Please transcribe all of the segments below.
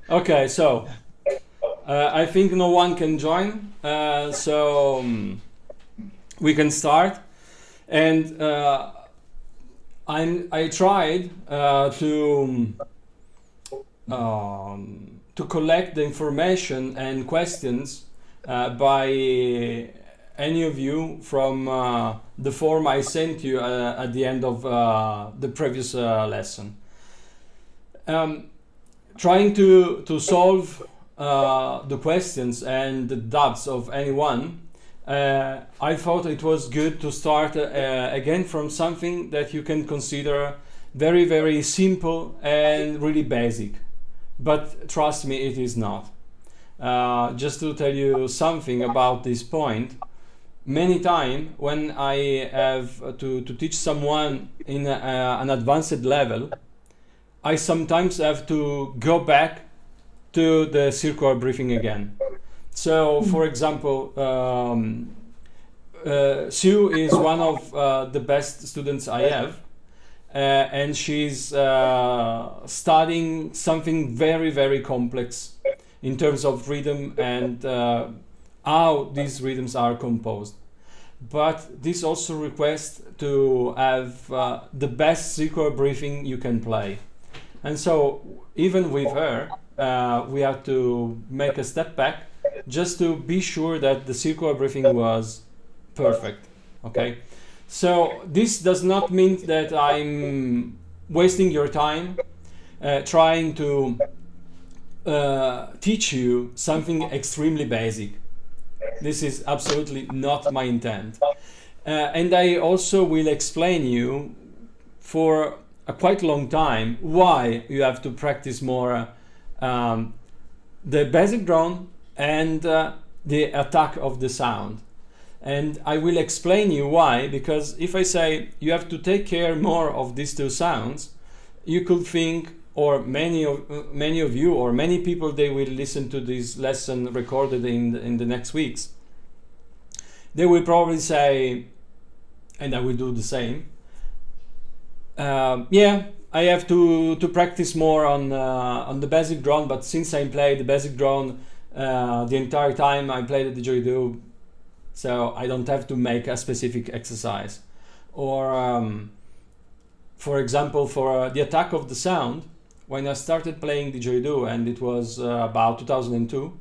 Okay, so I think no one can join, so we can start. And I tried to collect the information and questions by any of you from the form I sent you at the end of the previous lesson. Trying to solve the questions and the doubts of anyone, I thought it was good to start again from something that you can consider very, very simple and really basic. But trust me, it is not. Just to tell you something about this point, many times when I have to teach someone in an advanced level, I sometimes have to go back to the circular briefing again. So, for example, Sue is one of the best students I have, and she's studying something very, very complex in terms of rhythm and how these rhythms are composed. But this also requests to have the best circular briefing you can play. And so, even with her, we have to make a step back just to be sure that the circular briefing was perfect. Okay, so this does not mean that I'm wasting your time trying to teach you something extremely basic. This is absolutely not my intent. And I also will explain you for a quite long time why you have to practice more the basic drone and the attack of the sound. And I will explain you why, because if I say you have to take care more of these two sounds, you could think, or many of you or many people, they will listen to this lesson recorded in the next weeks, they will probably say, and I will do the same, yeah, I have to practice more on the basic drone, but since I play the basic drone the entire time I play the didgeridoo, so I don't have to make a specific exercise. Or for example, for the attack of the sound, when I started playing didgeridoo, and it was about 2002,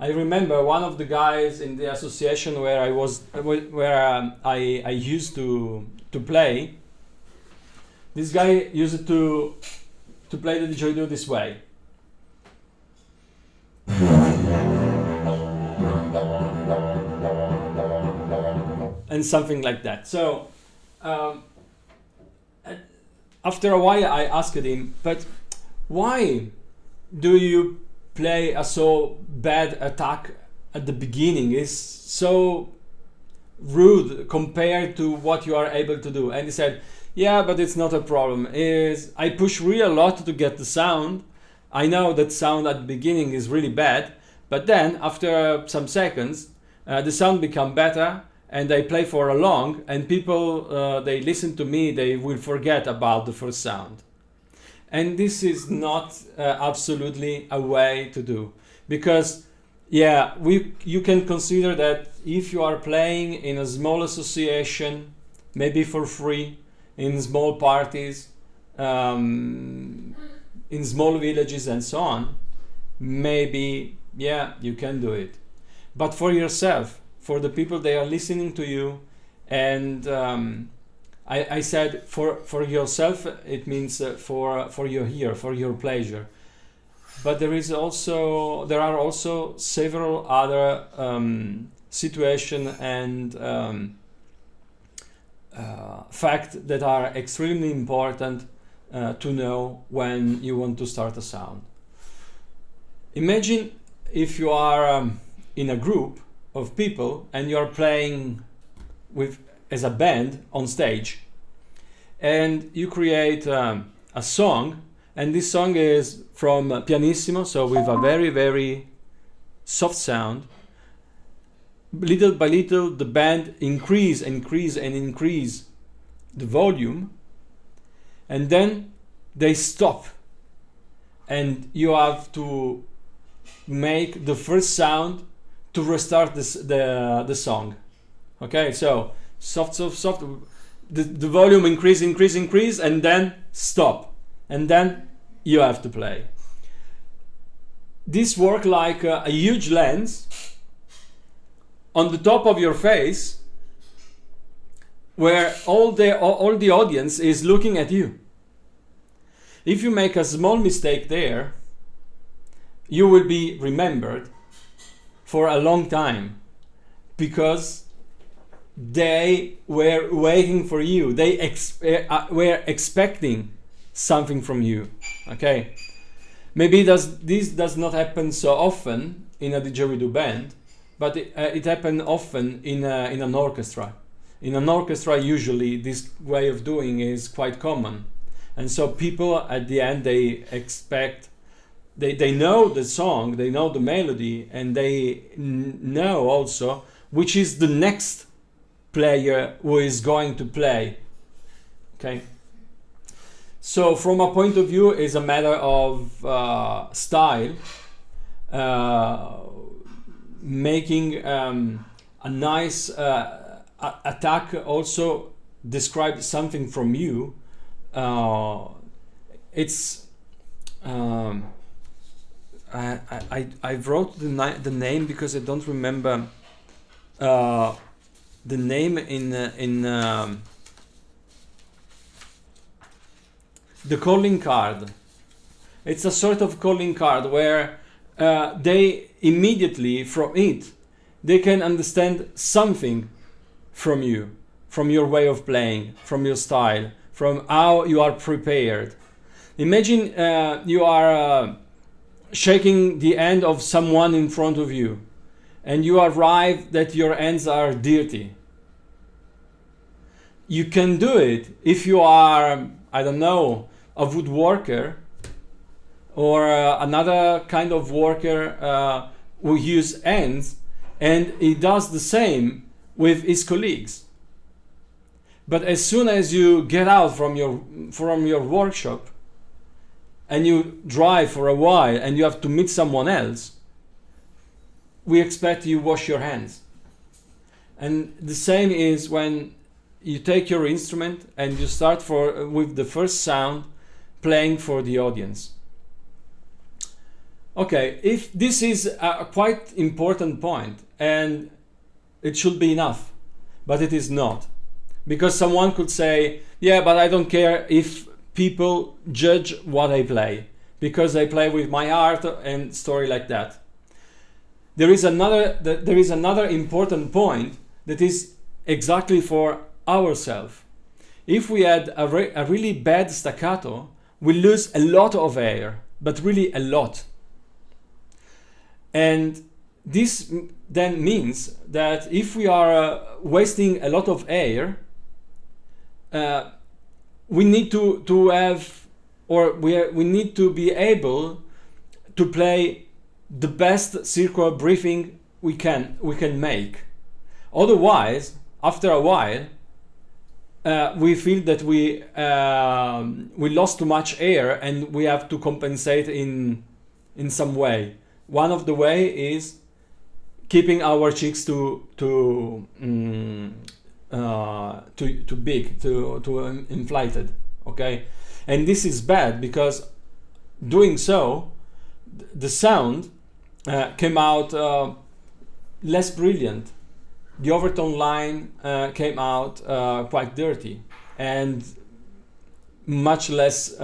I remember one of the guys in the association where I used to play. This guy used to play the didgeridoo this way. And something like that. So after a while I asked him, but why do you play a so bad attack at the beginning? It's so rude compared to what you are able to do. And he said, yeah, but it's not a problem. Is I push really a lot to get the sound. I know that sound at the beginning is really bad, but then after some seconds the sound become better, and I play for a long, and people they listen to me, they will forget about the first sound. And this is not absolutely a way to do, because yeah, you can consider that if you are playing in a small association, maybe for free, in small parties, in small villages and so on, maybe yeah, you can do it. But for yourself, for the people they are listening to you, and I said for yourself, it means for your ear, for your pleasure. But there are also several other situations and facts that are extremely important to know when you want to start a sound. Imagine if you are in a group of people and you are playing as a band on stage, and you create a song, and this song is from pianissimo, so with a very, very soft sound. Little by little the band increase the volume, and then they stop and you have to make the first sound to restart the song. Okay, so soft, soft, soft, the volume increase, and then stop, and then you have to play. This works like a huge lens on the top of your face, where all the audience is looking at you. If you make a small mistake there, you will be remembered for a long time, because they were waiting for you. They were expecting something from you. Okay, maybe this does not happen so often in a didgeridoo band, but it happens often in an orchestra. In an orchestra, usually this way of doing is quite common, and so people at the end, they expect, they know the song, they know the melody, and they know also which is the next player who is going to play. Okay, so from a point of view, is a matter of style, making a nice attack also describes something from you. It's I wrote the name because I don't remember the name in the calling card. It's a sort of calling card where they immediately from it they can understand something from you, from your way of playing, from your style, from how you are prepared. Imagine you are shaking the hand of someone in front of you, and you arrive that your hands are dirty. You can do it if you are, I don't know, a woodworker or another kind of worker who use hands, and he does the same with his colleagues. But as soon as you get out from your workshop and you drive for a while and you have to meet someone else, we expect you wash your hands. And the same is when you take your instrument and you start with the first sound playing for the audience. Okay, if this is a quite important point, and it should be enough, but it is not. Because someone could say, yeah, but I don't care if people judge what I play, because I play with my heart and story like that. There is another important point that is exactly for ourselves. If we had a really bad staccato, we lose a lot of air, but really a lot. And this then means that if we are wasting a lot of air, we need to have, or we need to be able to play the best circular breathing we can make. Otherwise, after a while, we feel that we lost too much air and we have to compensate in some way. One of the way is keeping our cheeks too big, too inflated. Okay, and this is bad because doing so, the sound came out less brilliant. The overtone line came out quite dirty and much less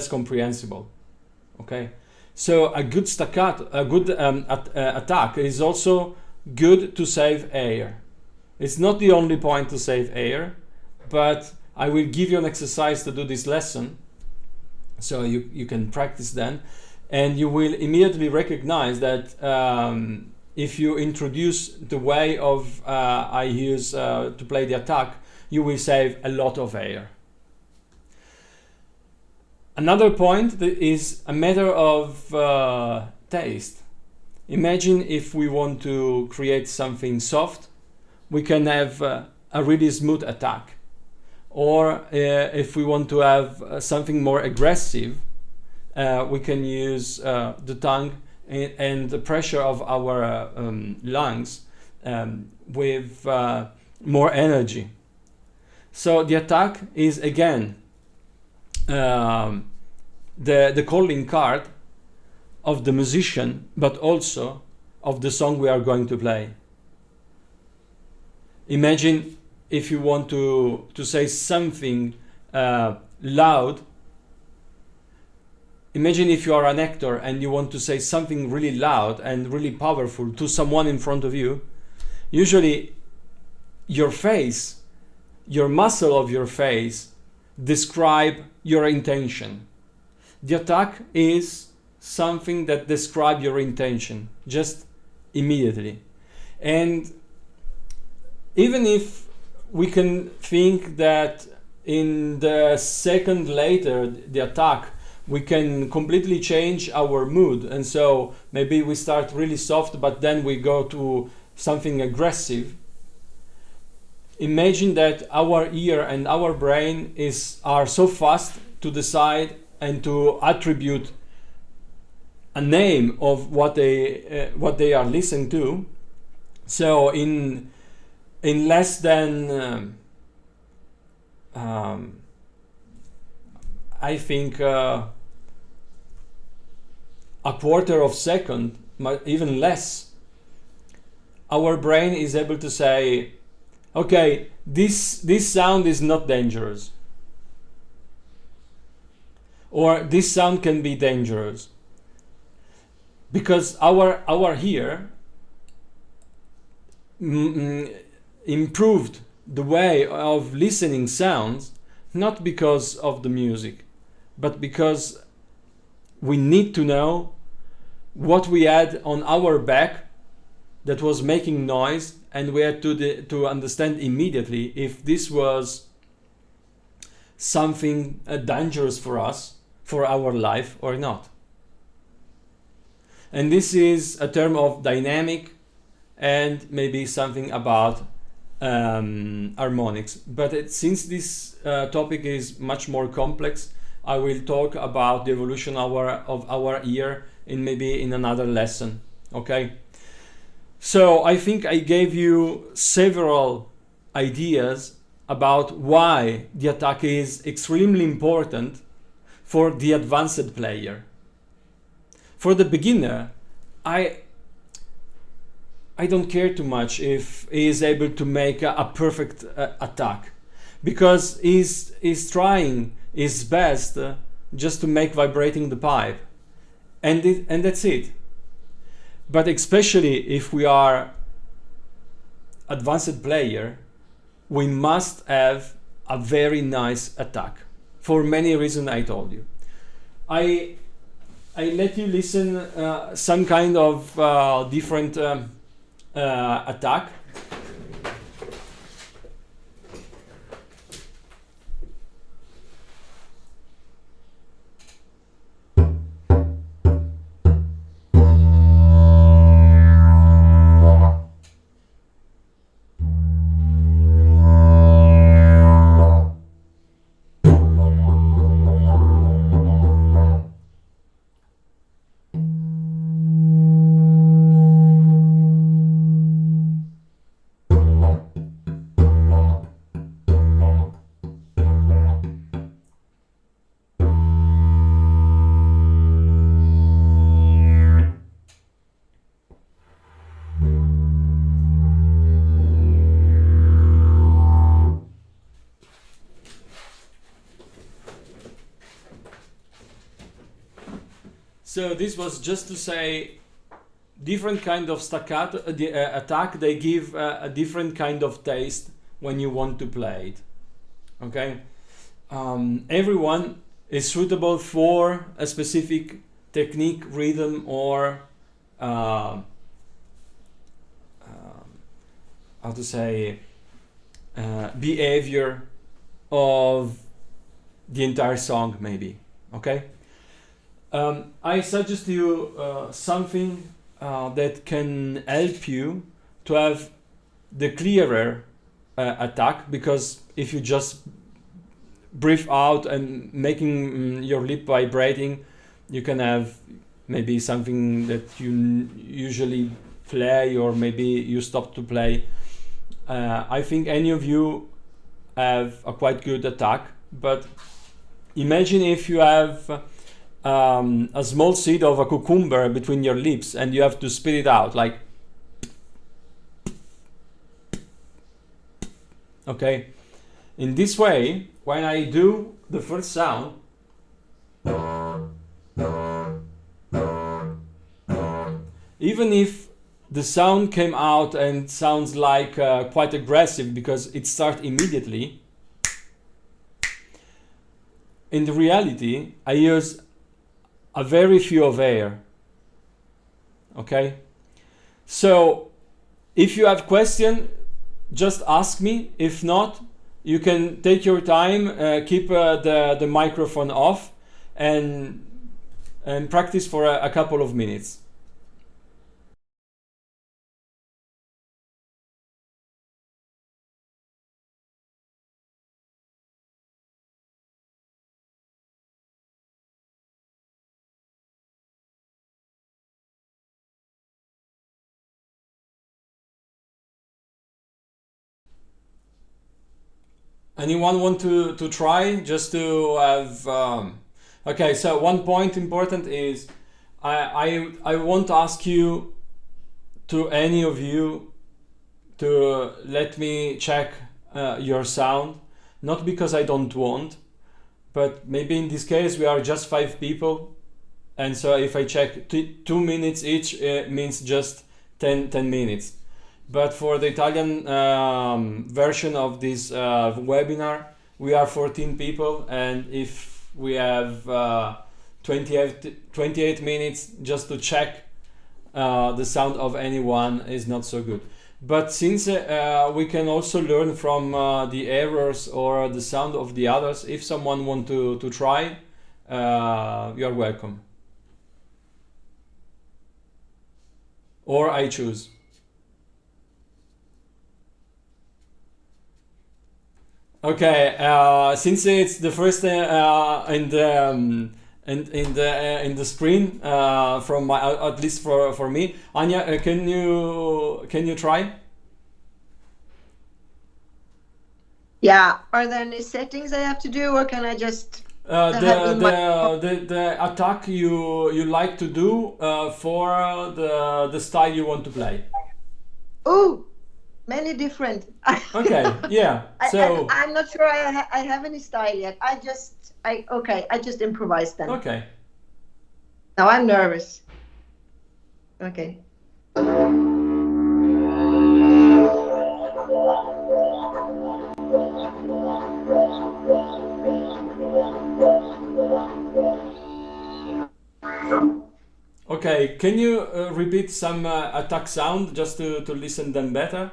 comprehensible. Okay, so a good staccato, a good attack is also good to save air. It's not the only point to save air, but I will give you an exercise to do this lesson, so you can practice then, and you will immediately recognize that if you introduce the way of I use to play the attack, you will save a lot of air. Another point is a matter of taste. Imagine if we want to create something soft, we can have a really smooth attack. Or if we want to have something more aggressive, we can use the tongue and the pressure of our lungs with more energy. So the attack is again the calling card of the musician, but also of the song we are going to play. Imagine if you want to say something loud. Imagine if you are an actor and you want to say something really loud and really powerful to someone in front of you. Usually your face, your muscle of your face describe your intention. The attack is something that describe your intention just immediately. And even if we can think that in the second later the attack we can completely change our mood, and so maybe we start really soft but then we go to something aggressive. Imagine that our ear and our brain are so fast to decide and to attribute a name of what they are listening to. So in less than I think a quarter of second, even less, our brain is able to say, okay, this sound is not dangerous, or this sound can be dangerous, because our ear improved the way of listening sounds, not because of the music, but because we need to know what we had on our back that was making noise, and we had to understand immediately if this was something dangerous for us, for our life or not. And this is a term of dynamic and maybe something about harmonics. But since this topic is much more complex, I will talk about the evolution of our ear in another lesson. Okay? So I think I gave you several ideas about why the attack is extremely important for the advanced player. For the beginner, I don't care too much if he is able to make a perfect attack, because he's trying his best just to make vibrating the pipe, and that's it. But especially if we are advanced player, we must have a very nice attack for many reasons I told you. I let you listen some kind of different attack. So this was just to say different kind of staccato attack. They give a different kind of taste when you want to play it. Okay, everyone is suitable for a specific technique, rhythm, or how to say behavior of the entire song, maybe. Okay. I suggest you something that can help you to have the clearer attack, because if you just breathe out and making your lip vibrating, You can have maybe something that you usually play, or maybe you stop to play. I think any of you have a quite good attack, but imagine if you have a small seed of a cucumber between your lips and you have to spit it out, like, okay? In this way, when I do the first sound, even if the sound came out and sounds like quite aggressive because it starts immediately, in the reality, I use a very few of air. Okay? So, if you have question, just ask me. If not, you can take your time, keep the microphone off, and practice for a couple of minutes. Anyone want to try, just to have okay, so one point important is I want to ask you, to any of you, to let me check your sound, not because I don't want, but maybe in this case we are just 5 people, and so if I check 2 minutes each, means just 10 minutes. But for the Italian version of this webinar, we are 14 people, and if we have 28 minutes just to check the sound of anyone is not so good. But since we can also learn from the errors or the sound of the others, if someone want to try, you are welcome. Or I choose. Okay, since it's the first in the screen from my, at least for me, Anya, can you try? Yeah. Are there any settings I have to do, or can I just the attack you like to do for the style you want to play? Oh, many different. Okay, yeah. So I'm not sure I have any style yet. I just improvise then. okay. Now I'm nervous. Okay. Okay, can you repeat some attack sound just to listen them better?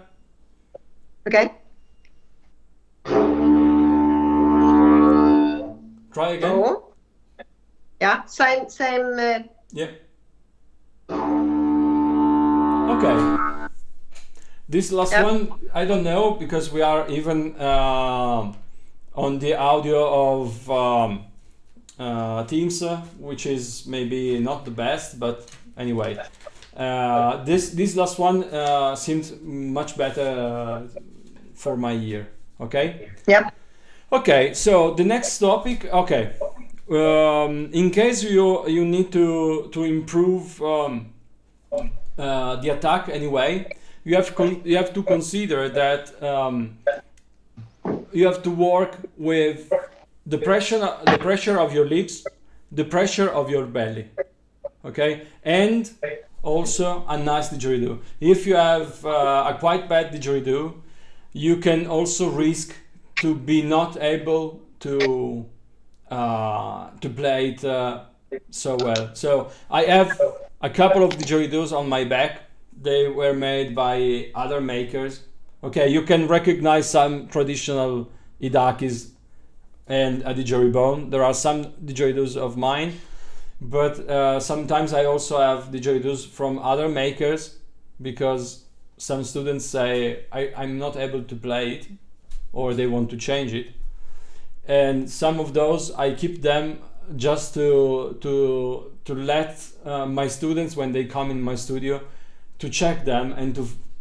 Okay. Try again. Oh. Yeah, same. Yeah. Okay. This last one, I don't know, because we are even on the audio of Teams, which is maybe not the best, but anyway, this last one seems much better for my ear. Okay. Yep. Okay. So the next topic. Okay. In case you need to improve the attack anyway, you have to consider that you have to work with the pressure of your lips, the pressure of your belly, okay, and also a nice didgeridoo. If you have a quite bad didgeridoo, you can also risk to be not able to play it so well. So I have a couple of didgeridoos on my back. They were made by other makers. Okay, you can recognize some traditional idakis and a didgeridoo. There are some didgeridoos of mine, but sometimes I also have didgeridoos from other makers, because some students say I'm not able to play it, or they want to change it. And some of those I keep them just to let my students, when they come in my studio, to check them and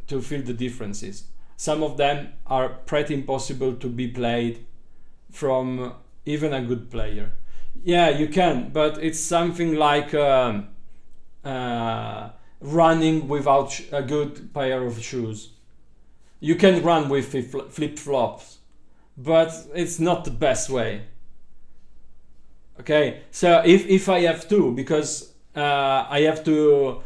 to feel the differences. Some of them are pretty impossible to be played from even a good player. Yeah, you can, but it's something like running without a good pair of shoes. You can run with flip-flops, but it's not the best way. Okay, so if I have to, because I have to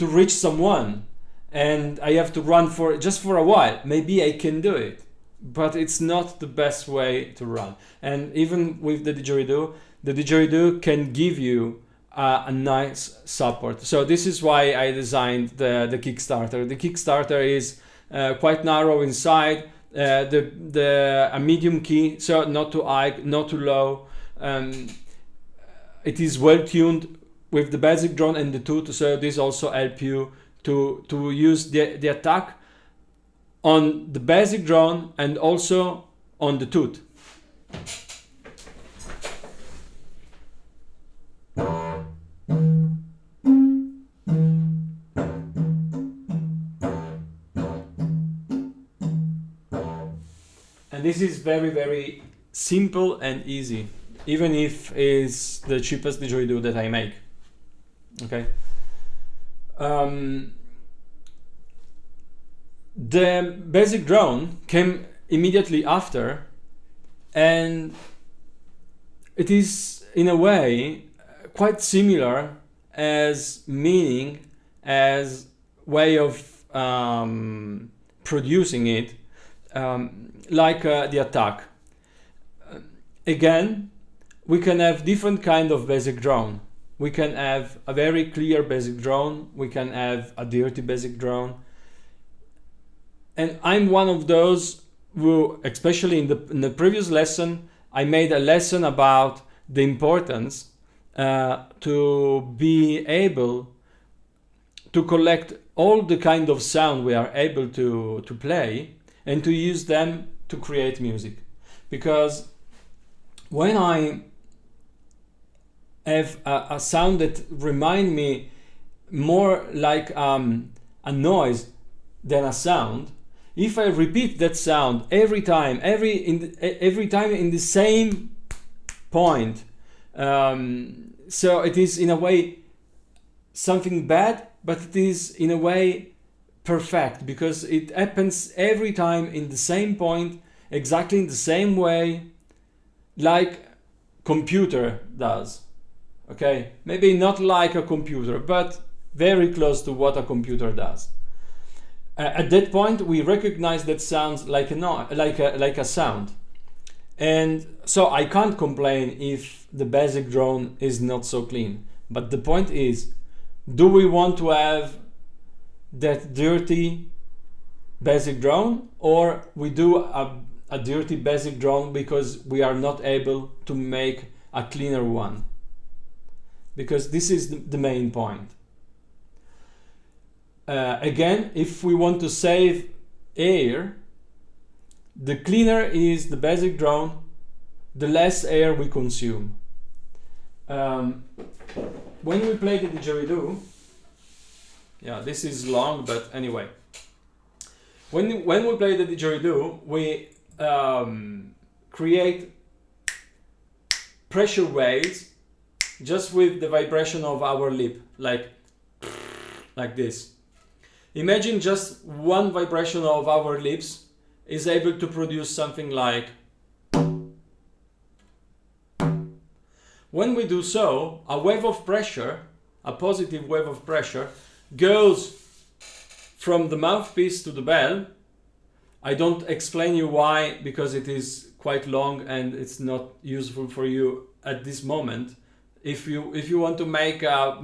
reach someone, and I have to run for just for a while, maybe I can do it, but it's not the best way to run. And even with the didgeridoo can give you a nice support. So this is why I designed the Kickstarter. The Kickstarter is quite narrow inside. A medium key, so not too high, not too low. It is well tuned with the basic drone and the tooth, so this also help you to use the attack on the basic drone and also on the tooth. And this is very, very simple and easy, even if it's the cheapest didgeridoo that I make. Okay. The basic drone came immediately after, and it is in a way quite similar as meaning, as way of producing it, like the attack. Again, we can have different kind of basic drone. We can have a very clear basic drone, we can have a dirty basic drone, and I'm one of those who, especially in the previous lesson, I made a lesson about the importance to be able to collect all the kind of sound we are able to play and to use them to create music. Because when I have a sound that remind me more like a noise than a sound, if I repeat that sound every time in the same point, so it is in a way something bad, but it is in a way perfect, because it happens every time in the same point, exactly in the same way, like computer does. Okay, maybe not like a computer, but very close to what a computer does. At that point, we recognize that sounds like a sound, and so I can't complain if the basic drone is not so clean. But the point is, do we want to have that dirty basic drone, or we do a dirty basic drone because we are not able to make a cleaner one? Because this is the main point. Again, if we want to save air, the cleaner is the basic drone, the less air we consume. When we play the didgeridoo, yeah, this is long, but anyway. When we play the didgeridoo, we create pressure waves just with the vibration of our lip, like this. Imagine just one vibration of our lips is able to produce something like. When we do so, a wave of pressure, a positive wave of pressure, goes from the mouthpiece to the bell. I don't explain you why, because it is quite long and it's not useful for you at this moment. If you want to make a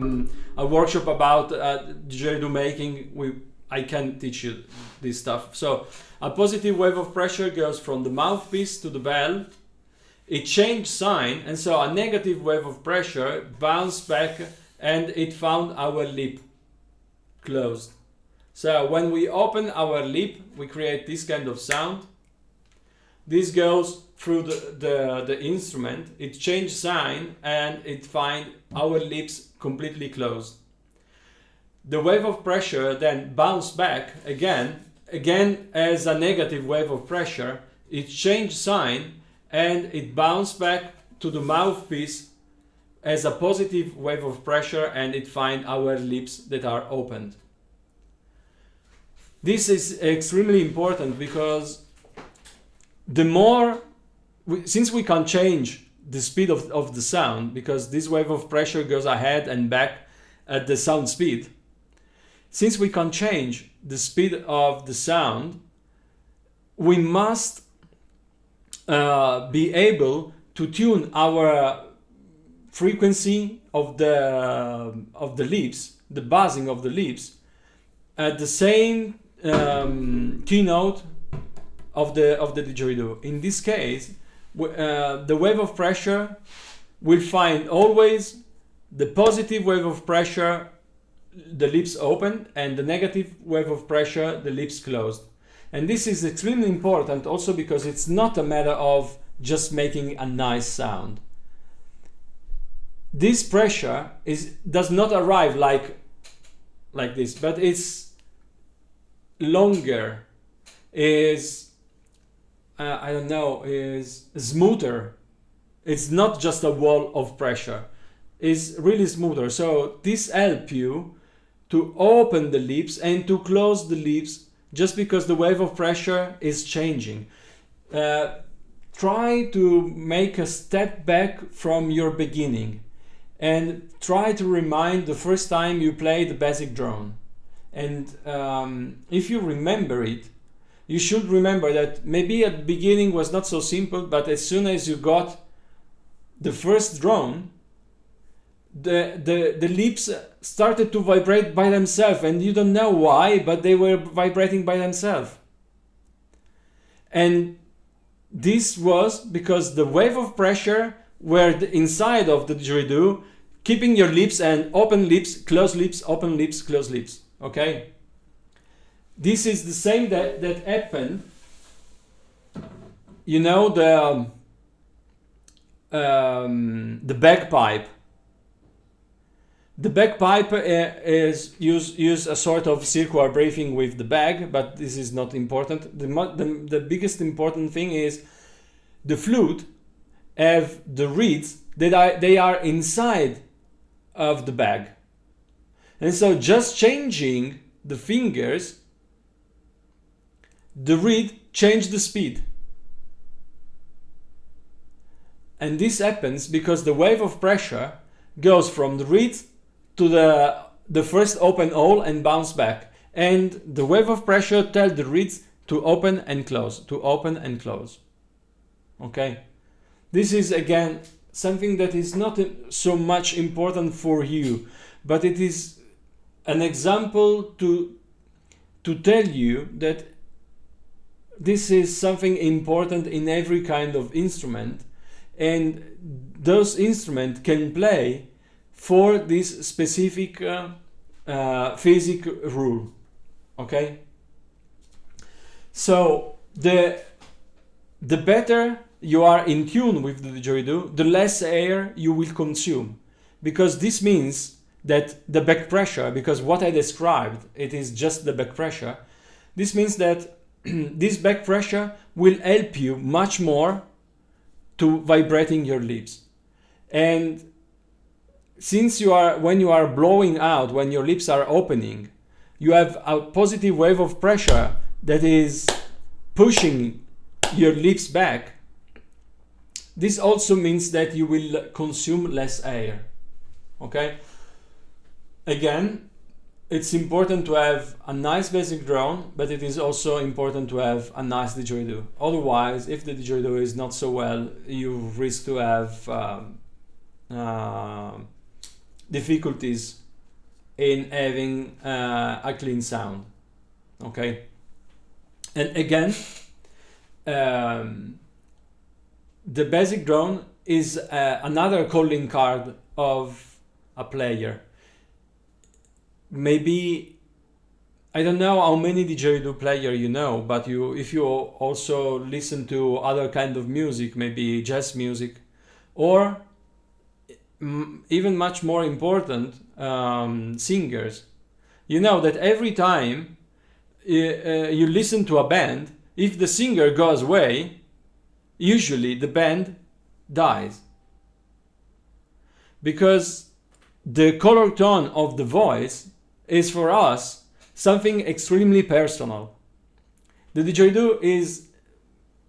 workshop about didgeridoo making, I can teach you this stuff. So a positive wave of pressure goes from the mouthpiece to the bell. It changed sign, and so a negative wave of pressure bounced back, and it found our lip closed. So when we open our lip, we create this kind of sound. this goes through the instrument, it changes sign, and it find our lips completely closed. The wave of pressure then bounce back again as a negative wave of pressure. It change sign and it bounce back to the mouthpiece as a positive wave of pressure, and it find our lips that are opened. This is extremely important because the more, since we can change the speed of the sound, because this wave of pressure goes ahead and back at the sound speed, since we can change the speed of the sound, we must be able to tune our frequency of the lips, the buzzing of the lips, at the same keynote of the didgeridoo. In this case, the wave of pressure will find always the positive wave of pressure, the lips open, and the negative wave of pressure, the lips closed. And this is extremely important also because it's not a matter of just making a nice sound. This pressure does not arrive like this, but it's longer, is I don't know, is smoother. It's not just a wall of pressure. It's really smoother. So this helps you to open the lips and to close the lips just because the wave of pressure is changing. Try to make a step back from your beginning and try to remind the first time you play the basic drone. And if you remember it, you should remember that maybe at the beginning was not so simple, but as soon as you got the first drone, the lips started to vibrate by themselves, and you don't know why, but they were vibrating by themselves. And this was because the wave of pressure were inside of the didgeridoo, keeping your lips and open lips, close lips, open lips, close lips. Okay? This is the same that happened. You know, the bagpipe. The bagpipe is use a sort of circular breathing with the bag, but this is not important. The biggest important thing is the flute have the reeds that they are inside of the bag, and so just changing the fingers, the reed change the speed. And this happens because the wave of pressure goes from the reed to the first open hole and bounce back. And the wave of pressure tells the reeds to open and close, to open and close. Okay? This is again something that is not so much important for you, but it is an example to tell you that this is something important in every kind of instrument, and those instruments can play for this specific physic rule. Okay? So the better you are in tune with the didgeridoo, the less air you will consume, because this means that the back pressure, because what I described, it is just the back pressure, this means that this back pressure will help you much more to vibrating your lips. And since when you are blowing out, when your lips are opening, you have a positive wave of pressure that is pushing your lips back. This also means that you will consume less air. Okay? Again, it's important to have a nice basic drone, but it is also important to have a nice didgeridoo. Otherwise, if the didgeridoo is not so well, you risk to have difficulties in having a clean sound. Okay? And again, the basic drone is another calling card of a player. Maybe I don't know how many didgeridoo player you know, but if you also listen to other kind of music, maybe jazz music, or even much more important, singers, you know that every time you listen to a band, if the singer goes away, usually the band dies. Because the color tone of the voice is for us something extremely personal. The didgeridoo is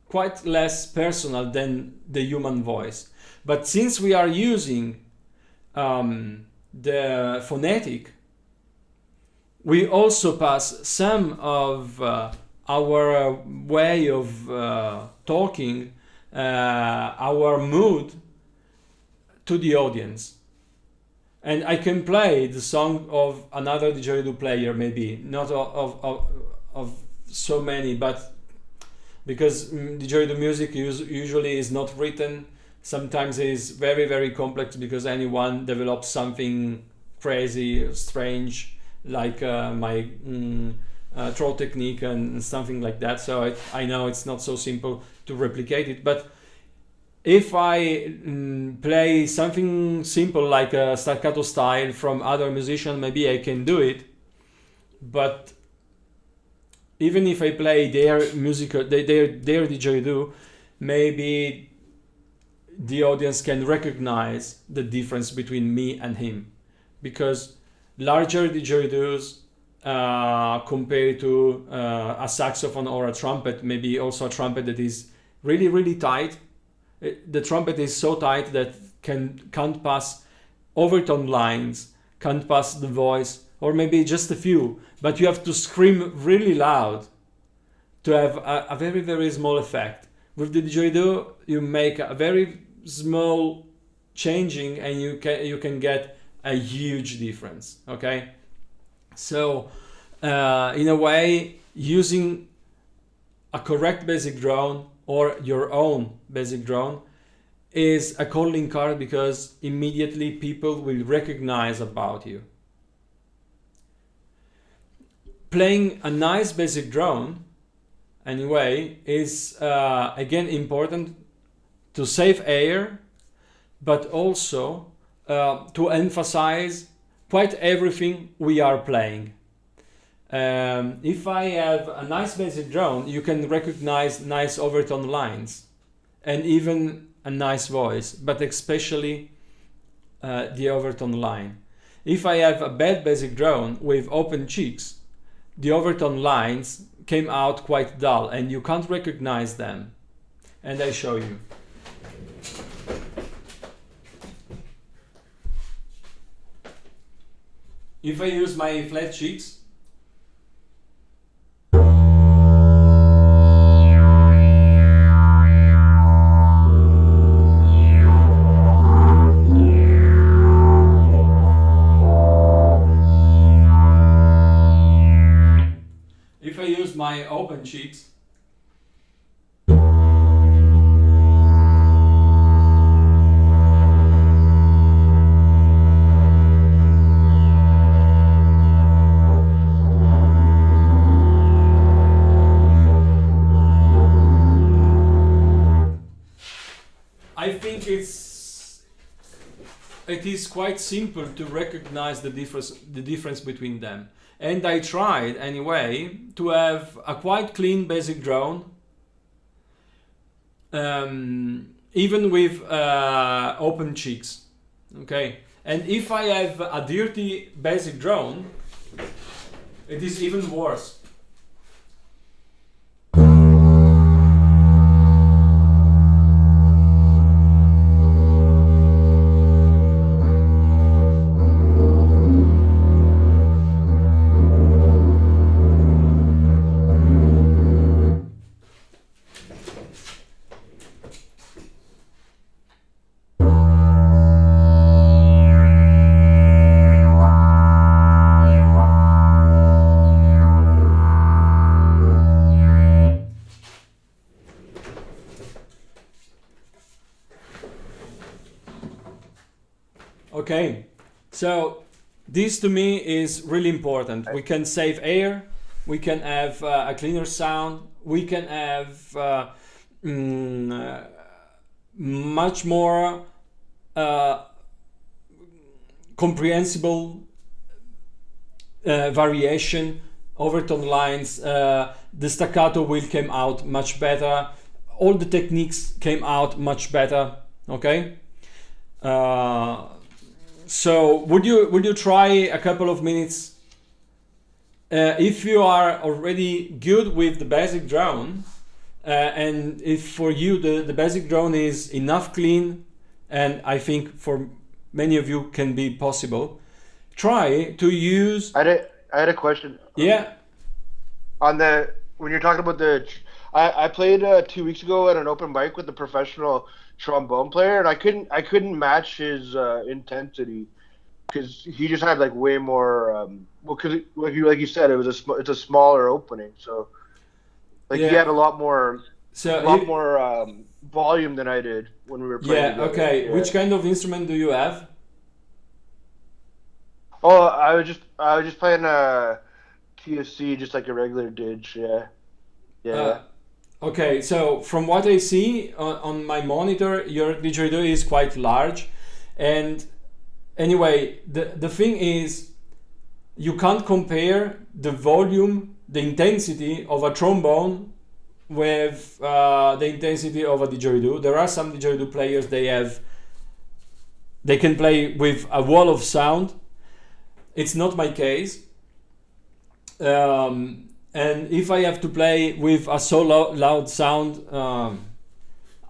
quite less personal than the human voice. But since we are using the phonetic, we also pass some of our way of talking, our mood to the audience. And I can play the song of another didgeridoo player, maybe not of so many, but because didgeridoo music usually is not written, sometimes it is very, very complex because anyone develops something crazy, strange, like my throat technique and something like that. So I know it's not so simple to replicate it, but if I play something simple like a staccato style from other musicians, maybe I can do it. But even if I play their musical, their didgeridoo, maybe the audience can recognize the difference between me and him, because larger didgeridoos compared to a saxophone or a trumpet, maybe also a trumpet that is really, really tight. The trumpet is so tight that can't pass overtone lines, can't pass the voice, or maybe just a few, but you have to scream really loud to have a very, very small effect. With the didgeridoo, you make a very small changing and you can get a huge difference. Okay, so in a way, using a correct basic drone or your own basic drone is a calling card, because immediately people will recognize about you. Playing a nice basic drone anyway is again important to save air, but also to emphasize quite everything we are playing. If I have a nice basic drone, you can recognize nice overtone lines and even a nice voice, but especially the overtone line. If I have a bad basic drone with open cheeks, the overtone lines came out quite dull and you can't recognize them. And I show you. If I use my flat cheeks, if I use my open cheeks, I think it is quite simple to recognize the difference between them. And I tried anyway to have a quite clean basic drone, even with open cheeks. Okay, and if I have a dirty basic drone, it is even worse. Okay, so this to me is really important. We can save air, we can have a cleaner sound, we can have much more comprehensible variation, overtone lines, the staccato will come out much better, all the techniques came out much better. Okay, so would you try a couple of minutes? If you are already good with the basic drone, and if for you the basic drone is enough clean, and I think for many of you can be possible, try to use. I had a question. Yeah. On the when you're talking about I played 2 weeks ago at an open mic with a professional trombone player, and I couldn't match his intensity because he just had like way more. Because like you said, it's a smaller opening, so like he had a lot more volume than I did when we were playing. Yeah. Together. Okay. Yeah. Which kind of instrument do you have? Oh, I was just playing a TSC, just like a regular Didge. Yeah. Okay, so from what I see on my monitor, your Didgeridoo is quite large, and anyway, the thing is, you can't compare the volume, the intensity of a trombone with the intensity of a Didgeridoo. There are some Didgeridoo players, they can play with a wall of sound. It's not my case. And if I have to play with a so loud sound,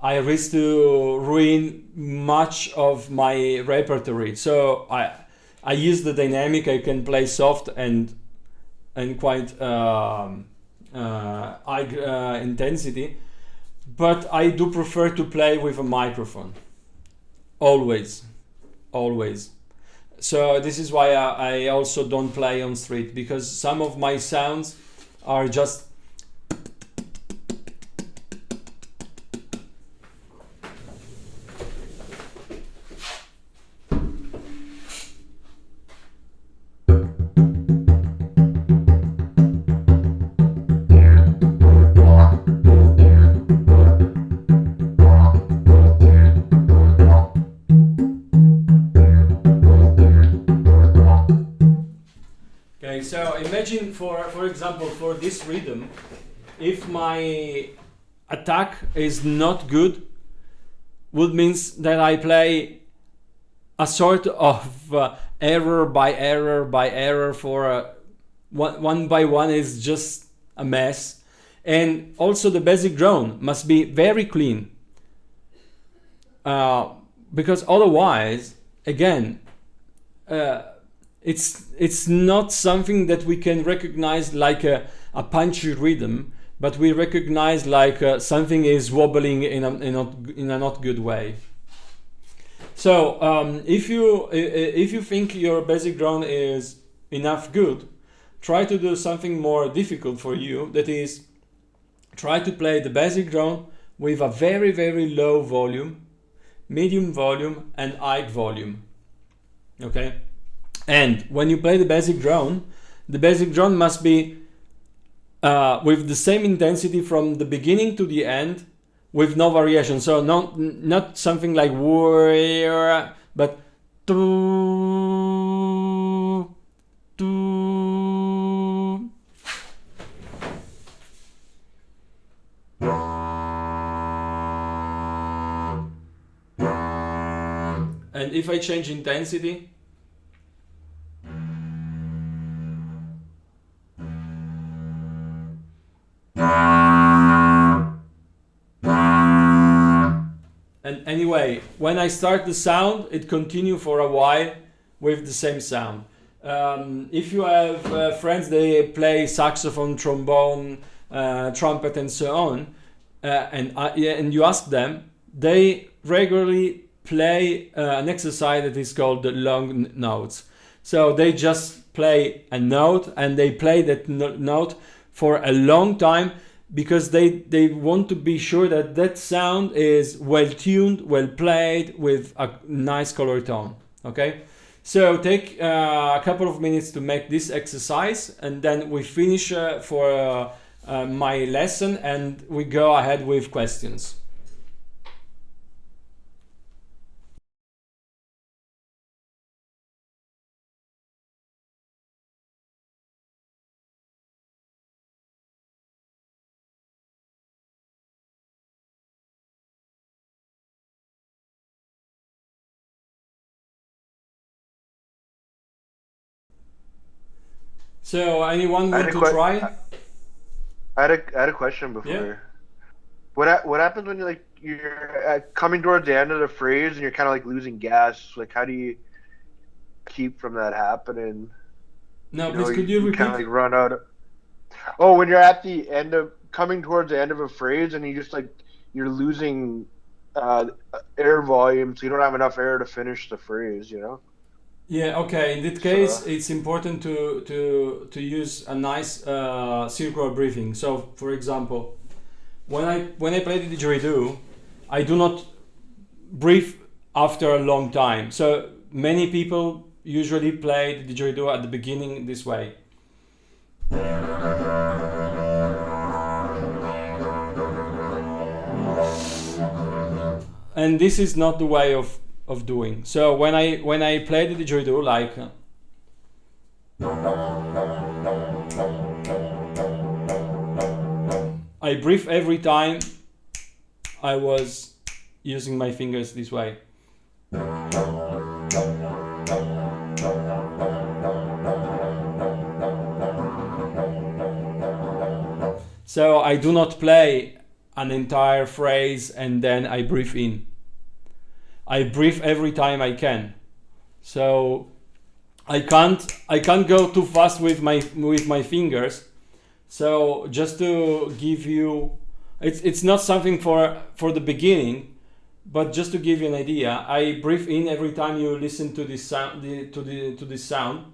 I risk to ruin much of my repertoire. So I use the dynamic. I can play soft and quite high intensity, but I do prefer to play with a microphone. Always. So this is why I also don't play on street, because some of my sounds are just okay. So imagine for example, for this rhythm, if my attack is not good, would means that I play a sort of error by error for one by one is just a mess. And also the basic drone must be very clean, because otherwise, again, it's not something that we can recognize like a punchy rhythm, but we recognize like something is wobbling in a not good way. So if you think your basic drone is enough good, try to do something more difficult for you. That is, try to play the basic drone with a very, very low volume, medium volume, and high volume. Okay. And when you play the basic drone must be with the same intensity from the beginning to the end, with no variation. So not something like warrior, but and if I change intensity, and anyway, when I start the sound, it continues for a while with the same sound. If you have friends, they play saxophone, trombone, trumpet, and so on, and you ask them, they regularly play an exercise that is called the long notes. So they just play a note, and they play that note for a long time, because they want to be sure that that sound is well tuned, well played, with a nice color tone. Okay, So take a couple of minutes to make this exercise, and then we finish for my lesson, and we go ahead with questions. So anyone want to try? I had a question before. Yeah. What happens when you're coming towards the end of the phrase and you're kind of like losing gas? Like, how do you keep from that happening? No, please, could you repeat? Kind of like run out of... Oh, when you're at the end of coming towards the end of a phrase and you just like you're losing air volume, so you don't have enough air to finish the phrase, you know? Yeah, okay. In that case, it's important to use a nice circular breathing. So, for example, when I play the didgeridoo, I do not breathe after a long time. So many people usually play the didgeridoo at the beginning this way. And this is not the way of doing. So when I play the didgeridoo, like I breathe every time I was using my fingers this way. So I do not play an entire phrase and then I breathe in. I breathe every time I can. So I can't go too fast with my fingers. So just to give you, it's not something for the beginning, but just to give you an idea, I breathe in every time you listen to this sound, to this sound.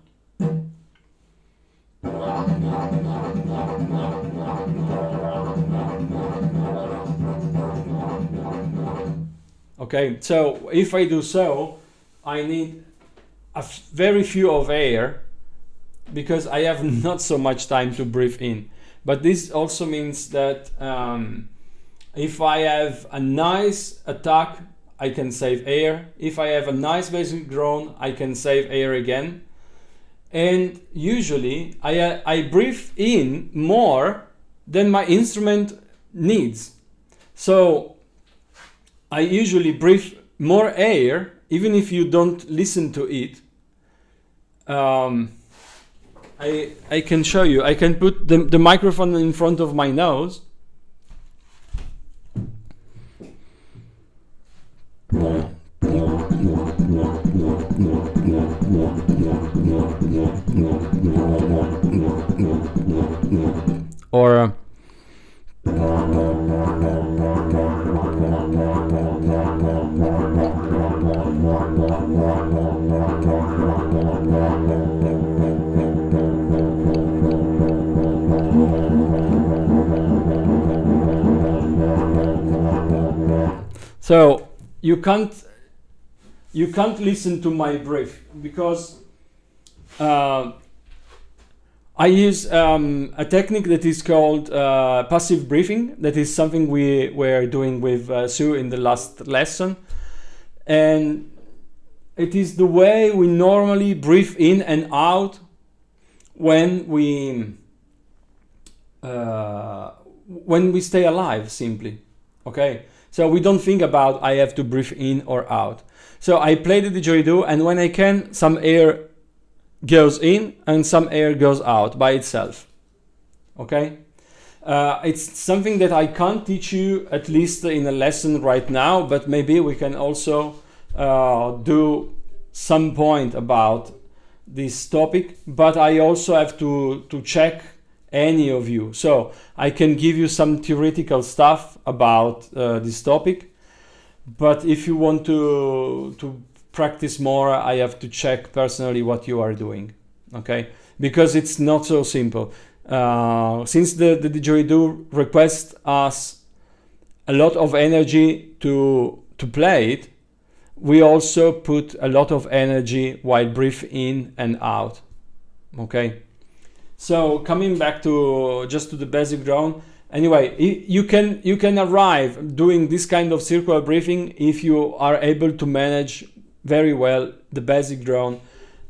Okay, so if I do so, I need a very few of air because I have not so much time to breathe in. But this also means that if I have a nice attack, I can save air. If I have a nice basic groan, I can save air again. And usually I breathe in more than my instrument needs. So I usually breathe more air, even if you don't listen to it. I can show you. I can put the microphone in front of my nose. Or so you can't listen to my breath because I use a technique that is called passive breathing. That is something we were doing with Sue in the last lesson, and it is the way we normally breathe in and out when we stay alive, simply. Okay, so we don't think about I have to breathe in or out. So I play the didgeridoo, and when I can, some air goes in and some air goes out by itself. Okay, it's something that I can't teach you, at least in a lesson right now, but maybe we can also do some point about this topic. But I also have to check any of you, so I can give you some theoretical stuff about this topic, but if you want to practice more, I have to check personally what you are doing. Okay, because it's not so simple. Since the didgeridoo requests us a lot of energy to play it, we also put a lot of energy while breathe in and out. Okay, so coming back to just to the basic drone. Anyway, you can arrive doing this kind of circular breathing if you are able to manage very well the basic drone,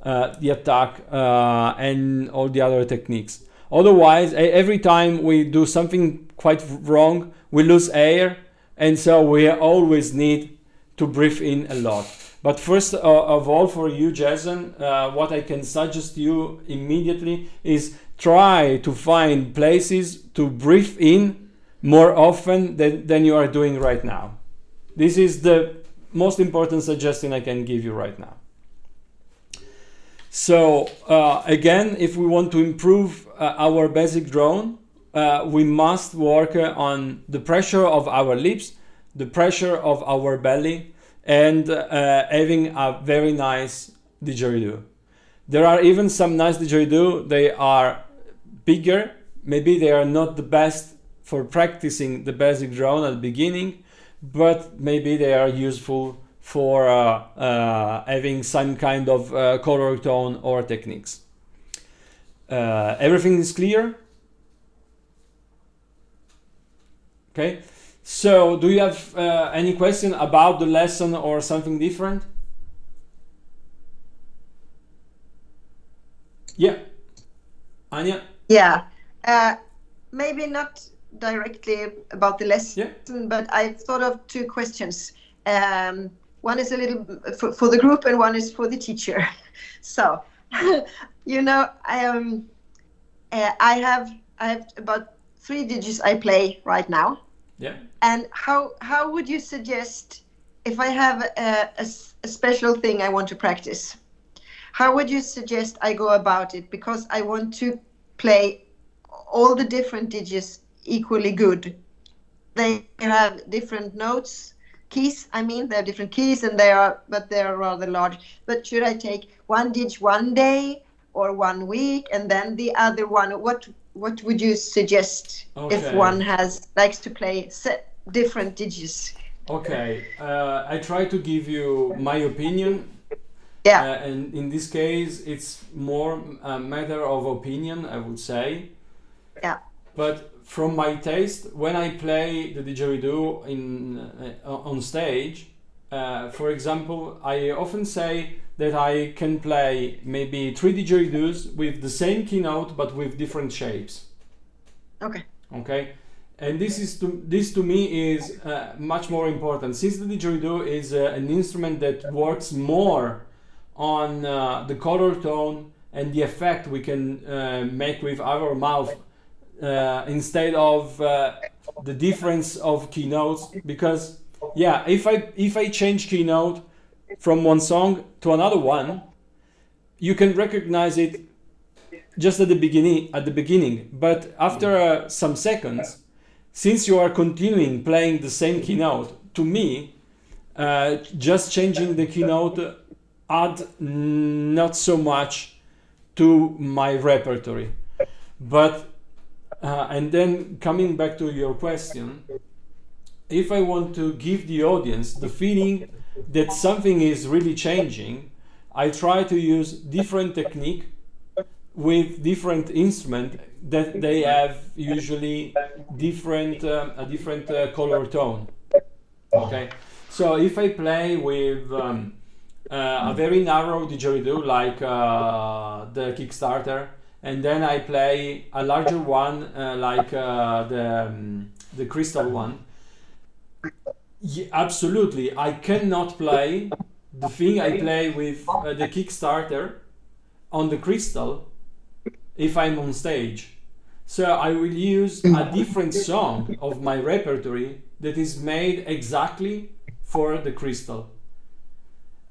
the attack, and all the other techniques. Otherwise, every time we do something quite wrong, we lose air, and so we always need to breathe in a lot. But first of all, for you, Jason, what I can suggest you immediately is try to find places to breathe in more often than you are doing right now. This is the most important suggestion I can give you right now. So again, if we want to improve our basic drone, we must work on the pressure of our lips, the pressure of our belly, and having a very nice didgeridoo. There are even some nice didgeridoo. They are bigger. Maybe they are not the best for practicing the basic drone at the beginning, but maybe they are useful for having some kind of color tone or techniques. Everything is clear? Okay. So, do you have any question about the lesson or something different? Yeah. Anya? Yeah. Maybe not directly about the lesson, but I thought of two questions. One is a little for the group and one is for the teacher. So, you know, I have about 3 digits I play right now. Yeah. And how would you suggest, if I have a special thing I want to practice, how would you suggest I go about it? Because I want to play all the different digits equally good. They have different notes, keys. I mean, they have different keys, and they are rather large. But should I take one digit one day or 1 week, and then the other one? What would you suggest if one likes to play different digits? Okay, I try to give you my opinion. Yeah. And in this case, it's more a matter of opinion, I would say. Yeah. But from my taste, when I play the didgeridoo on stage, for example, I often say that I can play maybe 3 didgeridoos with the same keynote but with different shapes. Okay. Okay, and this to me is much more important, since the didgeridoo is an instrument that works more on the color tone and the effect we can make with our mouth instead of the difference of keynotes. Because yeah, if I change keynote from one song to another one, you can recognize it just at the beginning, but after some seconds, since you are continuing playing the same keynote, to me just changing the keynote add not so much to my repertoire. But and then coming back to your question, if I want to give the audience the feeling that something is really changing, I try to use different technique with different instrument that they have usually different a different color tone. Okay, so if I play with a very narrow didgeridoo like the Kickstarter, and then I play a larger one like the crystal one, yeah, absolutely I cannot play the thing I play with the Kickstarter on the crystal if I'm on stage. So I will use a different song of my repertoire that is made exactly for the crystal.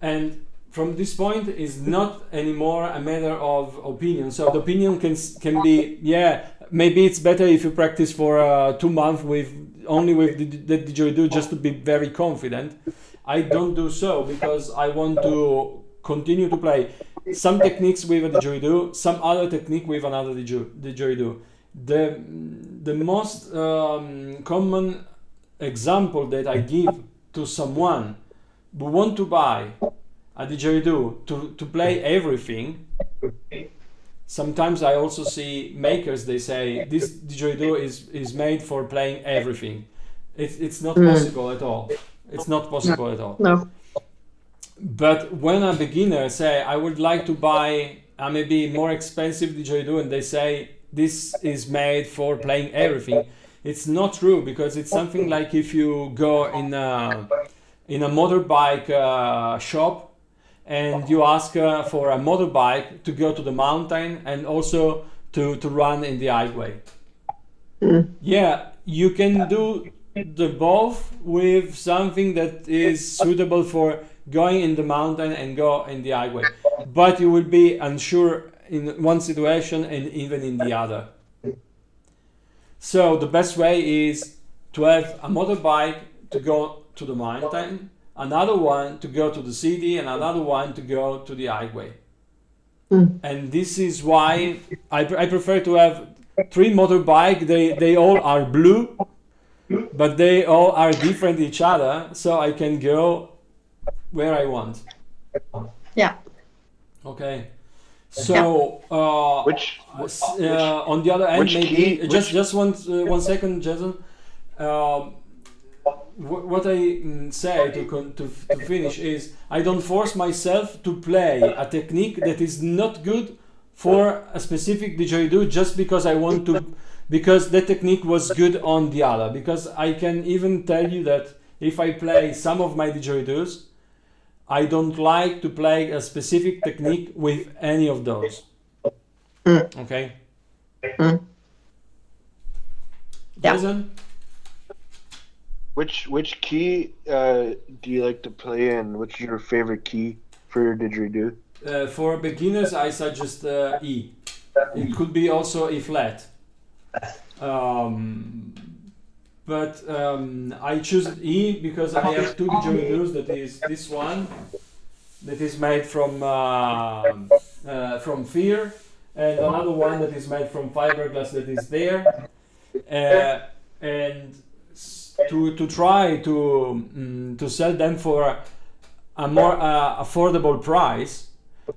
And from this point is not anymore a matter of opinion. So the opinion can be, yeah, maybe it's better if you practice for 2 months with the didgeridoo just to be very confident. I don't do so because I want to continue to play some techniques with a didgeridoo, some other technique with another didgeridoo. The most common example that I give to someone who want to buy a didgeridoo to play everything, sometimes I also see makers, they say this didgeridoo is made for playing everything. It's not possible at all. It's not possible at all. No. But when a beginner say I would like to buy a maybe more expensive didgeridoo, and they say this is made for playing everything, it's not true, because it's something like if you go in a motorbike shop and you ask for a motorbike to go to the mountain and also to run in the highway. Yeah, you can do the both with something that is suitable for going in the mountain and go in the highway, but you will be unsure in one situation and even in the other. So the best way is to have a motorbike to go to the mountain, another one to go to the city, and another one to go to the highway. And this is why I prefer to have 3 motorbike. They all are blue, but they all are different each other, so I can go where I want. Yeah. Okay. So on the other end, maybe just one second, Jason. What I say to finish is I don't force myself to play a technique that is not good for a specific didgeridoo just because I want to, because the technique was good on the other. Because I can even tell you that if I play some of my didgeridoos, I don't like to play a specific technique with any of those. Okay? Yeah. Jason? Which key do you like to play in? What's your favorite key for your didgeridoo? For beginners, I suggest E. It could be also E flat. But I choose E because I have 2 didgeridoos. That is this one, that is made from Fear, and another one that is made from fiberglass that is there. And to try to sell them for a more affordable price,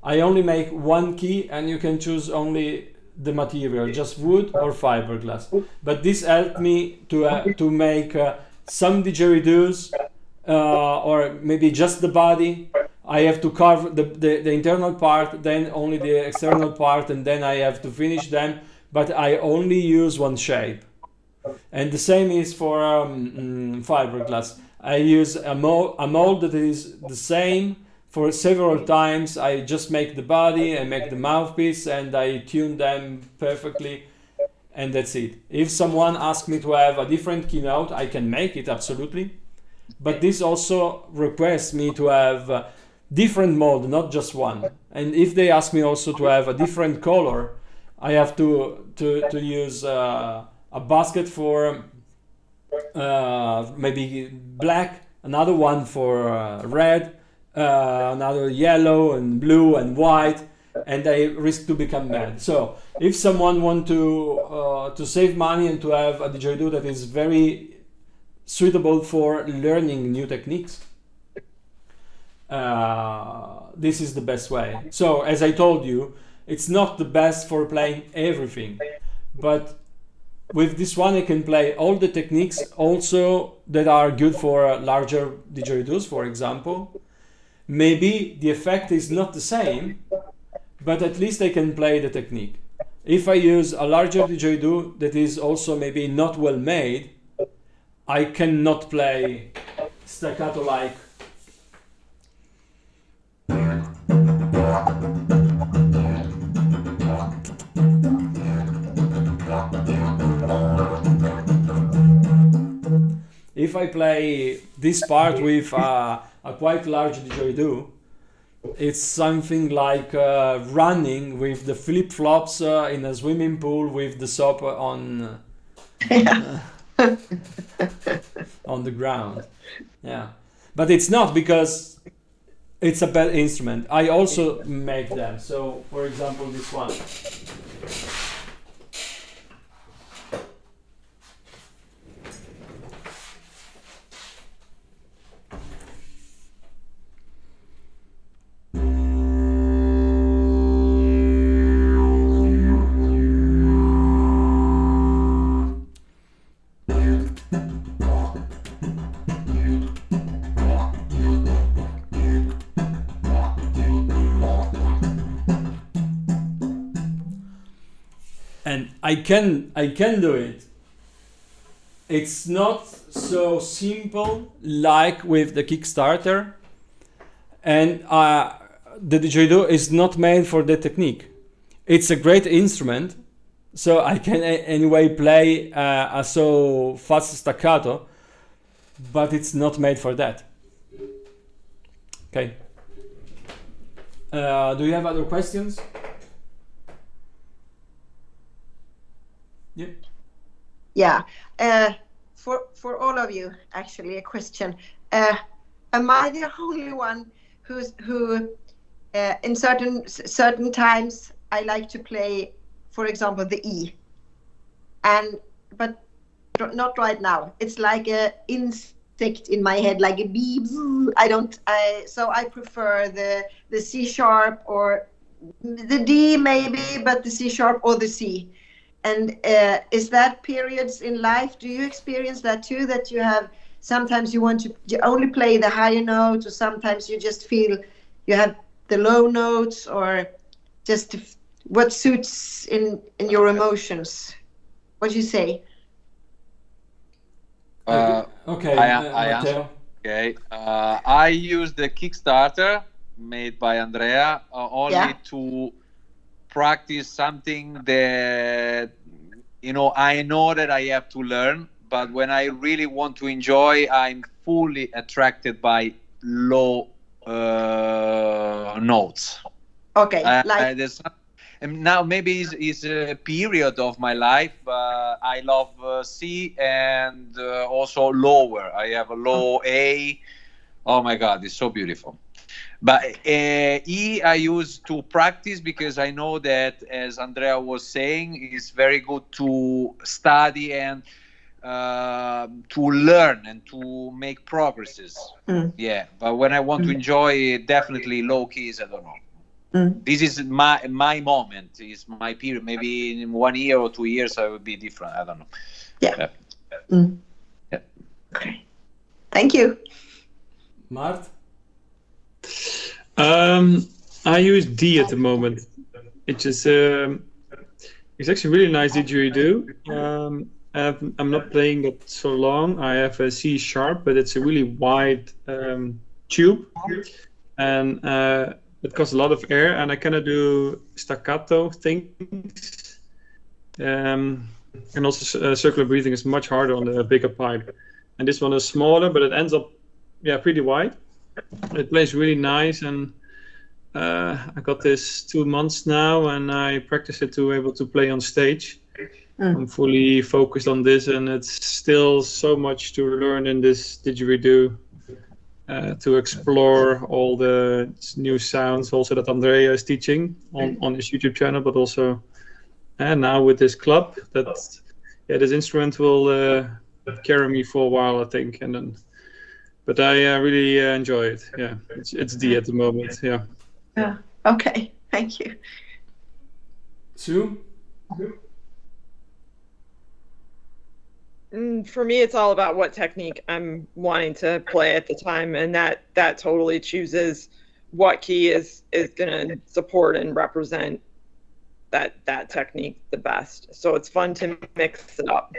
I only make 1 key, and you can choose only the material, just wood or fiberglass. But this helped me to make some didgeridoos, or maybe just the body. I have to carve the internal part, then only the external part, and then I have to finish them. But I only use 1 shape. And the same is for fiberglass. I use a mold that is the same for several times. I just make the body, I make the mouthpiece, and I tune them perfectly, and that's it. If someone asks me to have a different keynote, I can make it, absolutely. But this also requests me to have different mold, not just one. And if they ask me also to have a different color, I have to use a basket for maybe black, another one for red, another yellow and blue and white, and I risk to become mad. So if someone want to save money and to have a didgeridoo that is very suitable for learning new techniques, this is the best way. So as I told you, it's not the best for playing everything, but with this one I can play all the techniques also that are good for larger didgeridoos, for example. Maybe the effect is not the same, but at least I can play the technique. If I use a larger didgeridoo that is also maybe not well made, I cannot play staccato like. If I play this part with a quite large didgeridoo, it's something like running with the flip-flops in a swimming pool with the soap on on the ground. Yeah, but it's not, because it's a bad instrument. I also make them. So, for example, this one. and I can do it. It's not so simple like with the Kickstarter, and the didgeridoo is not made for the technique. It's a great instrument, so I can anyway play a so fast staccato, but it's not made for that. Okay. Do you have other questions? Yeah. Yeah. For all of you, actually, a question. Am I the only one who in certain times I like to play, for example, the E, but not right now. It's like a insect in my head, like a bee. So I prefer the C sharp or the D maybe, but the C sharp or the C. And is that periods in life? Do you experience that too? That you have sometimes you want to only play the higher notes, or sometimes you just feel you have the low notes, or just what suits in your emotions? What do you say? Okay, I answer. Matteo. Okay, I use the Kickstarter made by Andrea only to practice something that I know that I have to learn, but when I really want to enjoy, I'm fully attracted by low notes. Okay, there's and now maybe is a period of my life, but I love C and also lower. I have a low A. Oh my God, it's so beautiful. But E I use to practice because I know that, as Andrea was saying, it's very good to study and to learn and to make progresses. Yeah, but when I want to enjoy, definitely low keys, I don't know. This is my moment, is my period. Maybe in 1 year or 2 years I will be different. I don't know. Yeah. Yeah. Okay. Thank you. Mart? I use D at the moment. It's just it's actually really nice didgeridoo. I'm not playing that so long. I have a C sharp, but it's a really wide tube, and it costs a lot of air, and I cannot do staccato things. And also circular breathing is much harder on the bigger pipe. And this one is smaller, but it ends up pretty wide. It plays really nice, and I got this 2 months now, and I practice it to be able to play on stage. I'm fully focused on this, and it's still so much to learn in this didgeridoo, to explore all the new sounds also that Andrea is teaching on his YouTube channel, but also now with this club, that this instrument will carry me for a while, I think, and then. But I really enjoy it. Yeah, it's D at the moment. Yeah. Yeah. Okay. Thank you. Sue? For me, it's all about what technique I'm wanting to play at the time, and that totally chooses what key is going to support and represent that technique the best. So it's fun to mix it up.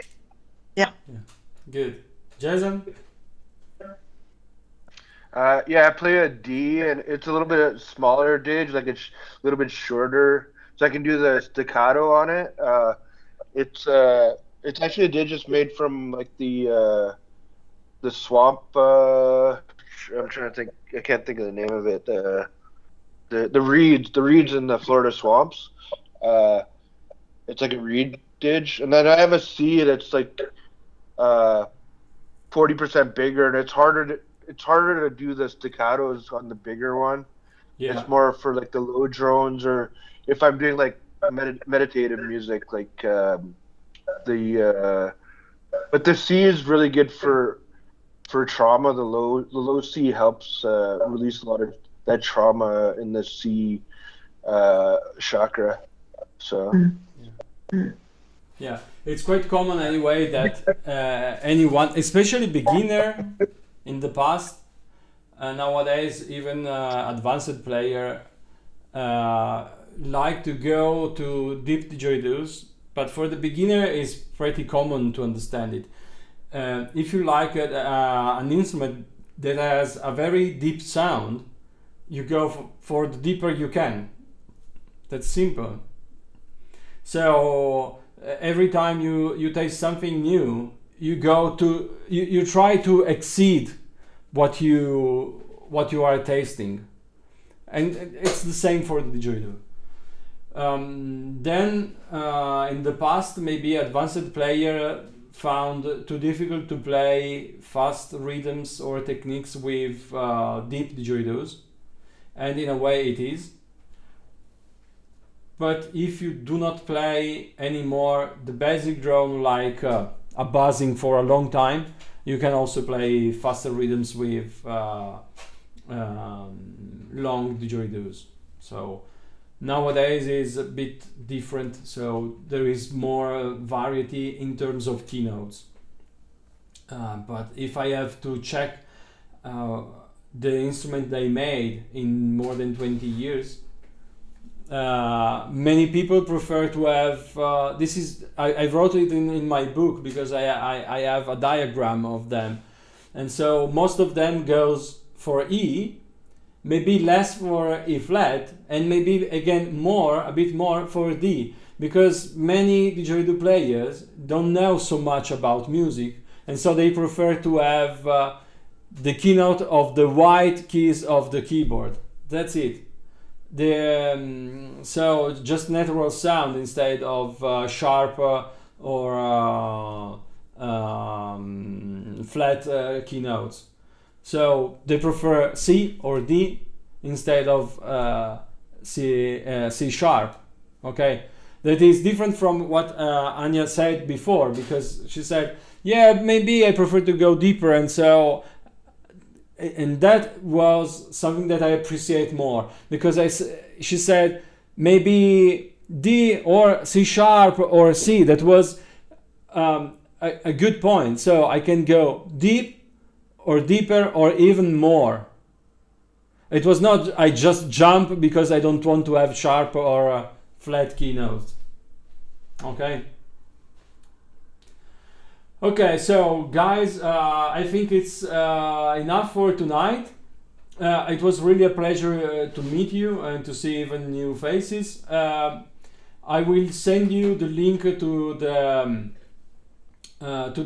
Yeah. Good. Jason? I play a D, and it's a little bit smaller didge, like it's a little bit shorter, so I can do the staccato on it. It's actually a didge that's made from like the swamp. I'm trying to think. I can't think of the name of it. The reeds in the Florida swamps. It's like a reed didge, and then I have a C that's like 40% bigger, and it's harder to do the staccatos on the bigger one. Yeah. It's more for like the low drones, or if I'm doing like meditative music, like but the C is really good for trauma. The low C helps release a lot of that trauma in the C chakra. So Yeah, it's quite common anyway that anyone, especially beginner in the past, nowadays even advanced player like to go to deep didgeridoos but for the beginner it's pretty common to understand it. If you like an instrument that has a very deep sound, you go for the deeper you can. That's simple. So every time you taste something new, you try to exceed what you are tasting, and it's the same for the didgeridoo. Then in the past, maybe advanced player found too difficult to play fast rhythms or techniques with deep didgeridoos, and in a way it is. But if you do not play anymore the basic drone like a buzzing for a long time, you can also play faster rhythms with long didgeridoos. So nowadays is a bit different, so there is more variety in terms of keynotes. But if I have to check the instrument they made in more than 20 years, many people prefer to have this is I wrote it in my book because I have a diagram of them, and so most of them goes for E, maybe less for E flat, and maybe again a bit more for D, because many didgeridoo players don't know so much about music, and so they prefer to have the keynote of the white keys of the keyboard. That's it. So just natural sound instead of sharp or flat keynotes. So they prefer C or D instead of C sharp. Okay, that is different from what Anya said before, because she said, yeah, maybe I prefer to go deeper, and that was something that I appreciate more, because she said maybe D or C sharp or C. That was a good point. So I can go deep or deeper or even more. It was not I just jump because I don't want to have sharp or flat keynotes. Okay, so guys, I think it's enough for tonight. It was really a pleasure to meet you and to see even new faces. I will send you the link to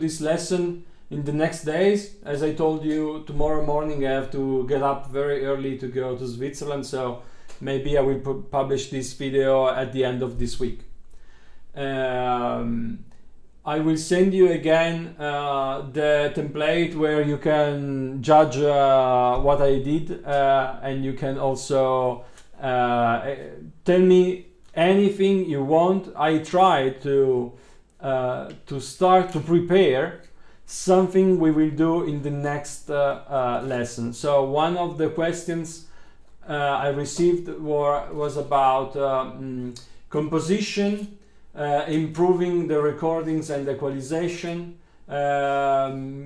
this lesson in the next days. As I told you, tomorrow morning I have to get up very early to go to Switzerland, so maybe I will publish this video at the end of this week. I will send you again the template where you can judge what I did, and you can also tell me anything you want. I try to start to prepare something we will do in the next lesson. So one of the questions I received was about composition, improving the recordings and equalization,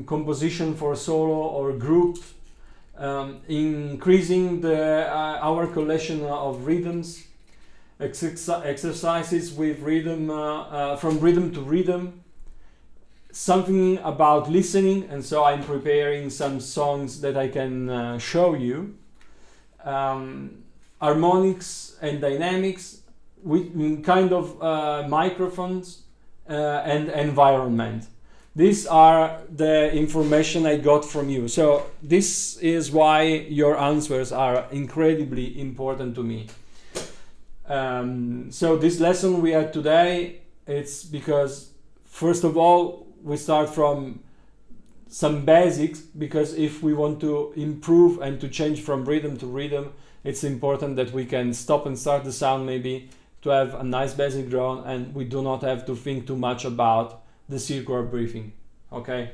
composition for solo or group, increasing our collection of rhythms, exercises with rhythm, from rhythm to rhythm, something about listening, and so I'm preparing some songs that I can show you, harmonics and dynamics, with kind of microphones and environment. These are the information I got from you. So this is why your answers are incredibly important to me. So this lesson we had today, it's because first of all we start from some basics, because if we want to improve and to change from rhythm to rhythm, it's important that we can stop and start the sound, maybe to have a nice basic drone, and we do not have to think too much about the circular briefing. Okay,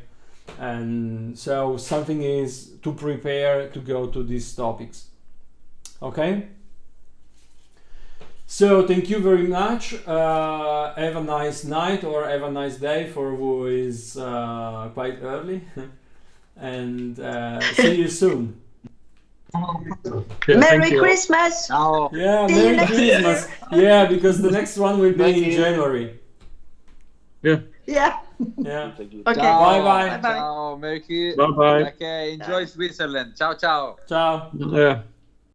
and so something is to prepare to go to these topics. Okay, so thank you very much. Have a nice night or have a nice day for who is quite early, and see you soon. Yeah, Merry Christmas! Ciao. Yeah, See you Merry next Christmas. Yeah, because the next one will be Thank in you. January. Yeah. Yeah. Yeah. Thank you. Okay. Ciao. Bye-bye. Bye-bye. Ciao, Meki. Bye bye. Okay, enjoy Switzerland. Ciao, ciao. Ciao. Yeah.